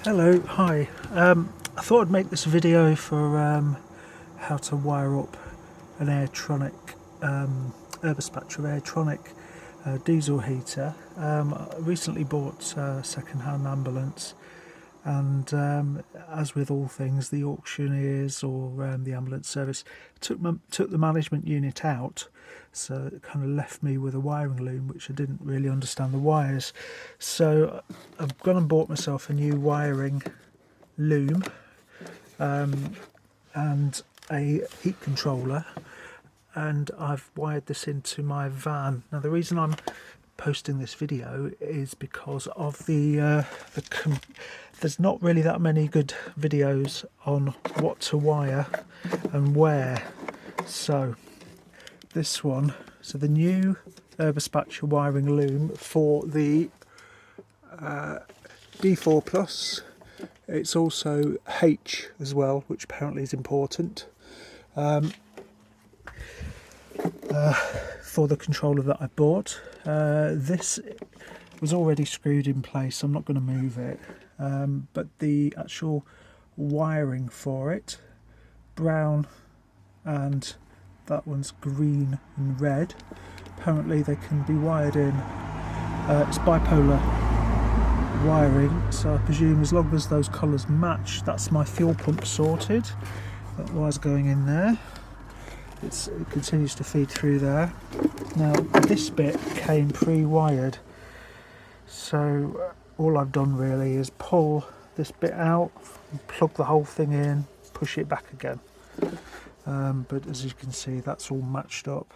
Hello, hi. I thought I'd make this video for how to wire up an airtronic, erberspächer airtronic diesel heater. I recently bought a second-hand ambulance, and as with all things, the auctioneers or the ambulance service took the management unit out, so it kind of left me with a wiring loom, which I didn't really understand the wires. So I've gone and bought myself a new wiring loom and a heat controller, and I've wired this into my van. Now the reason I'm posting this video is because of there's not really that many good videos on what to wire and where. So this one, so the new erberspächer wiring loom for the D4 Plus. It's also H as well, which apparently is important for the controller that I bought. This was already screwed in place, so I'm not going to move it, but the actual wiring for it, brown, and that one's green and red. Apparently they can be wired in, it's bipolar wiring, so I presume as long as those colours match. That's my fuel pump sorted, that wire's going in there. It continues to feed through there. Now this bit came pre-wired, so all I've done really is pull this bit out, plug the whole thing in, push it back again. But as you can see, that's all matched up.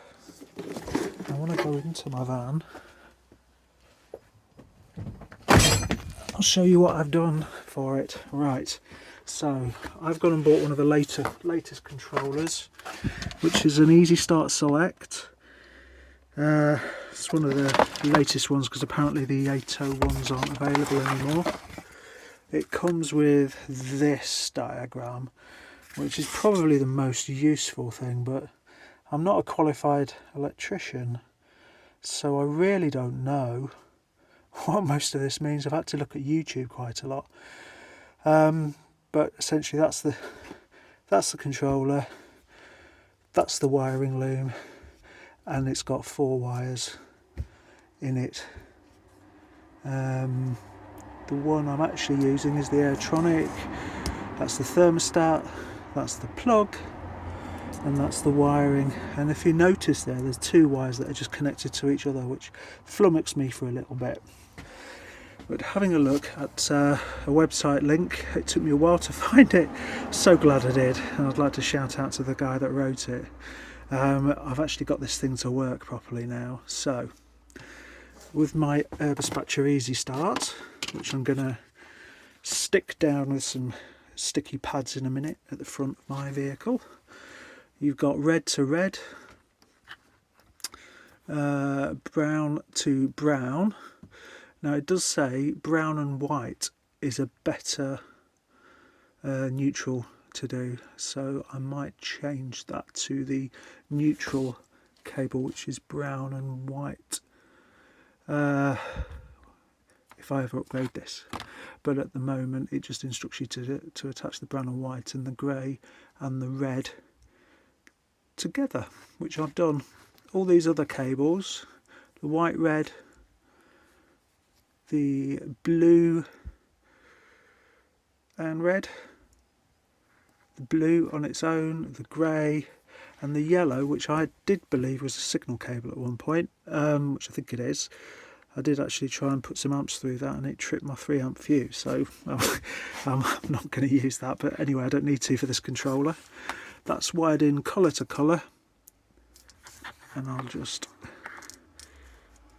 I want to go into my van. I'll show you what I've done for it. Right, so I've gone and bought one of the latest controllers, which is an easystart Select. It's one of the latest ones because apparently the 80 ones aren't available anymore. It comes with this diagram, which is probably the most useful thing, but I'm not a qualified electrician, so I really don't know what most of this means. I've had to look at YouTube quite a lot, but essentially that's the controller, that's the wiring loom, and it's got 4 wires in it. The one I'm actually using is the airtronic. That's the thermostat, that's the plug, and that's the wiring. And if you notice there's 2 wires that are just connected to each other, which flummoxed me for a little bit. But having a look at a website link, it took me a while to find it. So glad I did, and I'd like to shout out to the guy that wrote it. I've actually got this thing to work properly now. So with my erberspächer easystart, which I'm going to stick down with some sticky pads in a minute at the front of my vehicle, you've got red to red, brown to brown. Now it does say brown and white is a better neutral to do, so I might change that to the neutral cable, which is brown and white, if I ever upgrade this. But at the moment it just instructs you to attach the brown and white and the grey and the red together, which I've done. All these other cables, the white, red, the blue and red, the blue on its own, the grey, and the yellow, which I did believe was a signal cable at one point, which I think it is. I did actually try and put some amps through that and it tripped my 3 amp fuse, so I'm not going to use that. But anyway, I don't need to for this controller. That's wired in colour to colour, and I'll just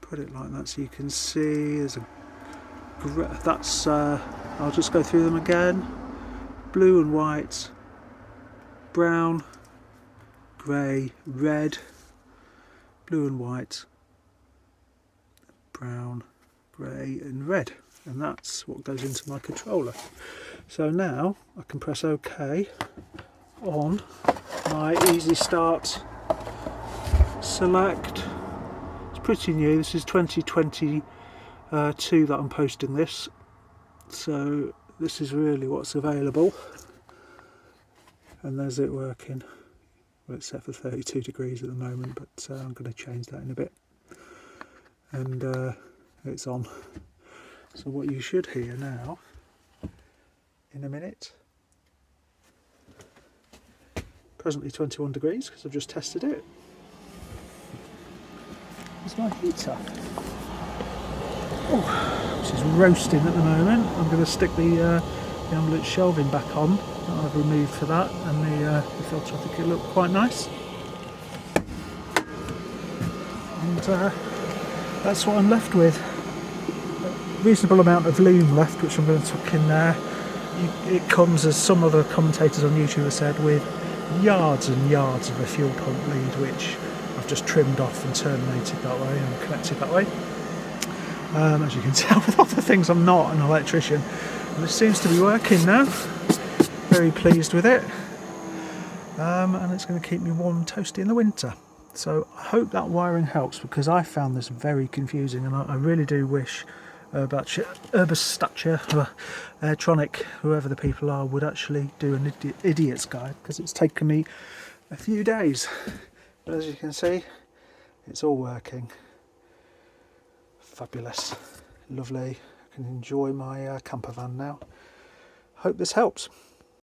put it like that so you can see there's a that's I'll just go through them again: blue and white, brown, grey, red, blue and white, brown, grey and red, and that's what goes into my controller. So now I can press OK on my easystart Select. It's pretty new, this is 2022 that I'm posting this, so this is really what's available, and there's it working. Well, it's set for 32 degrees at the moment, but I'm going to change that in a bit, and it's on. So what you should hear now in a minute, presently 21 degrees because I've just tested it. There's my heater, which is roasting at the moment. I'm going to stick the ambulance shelving back on that I've removed for that, and the filter, I think it looked quite nice. And that's what I'm left with. A reasonable amount of loom left, which I'm going to tuck in there. It comes, as some other commentators on YouTube have said, with yards and yards of a fuel pump lead, which I've just trimmed off and terminated that way and connected that way. As you can tell with all the things, I'm not an electrician, and it seems to be working now. Very pleased with it, and it's going to keep me warm and toasty in the winter. So I hope that wiring helps, because I found this very confusing, and I really do wish erberspächer, airtronic, whoever the people are, would actually do an idiot's guide, because it's taken me a few days. But as you can see, it's all working. Fabulous, lovely. I can enjoy my camper van now. Hope this helps.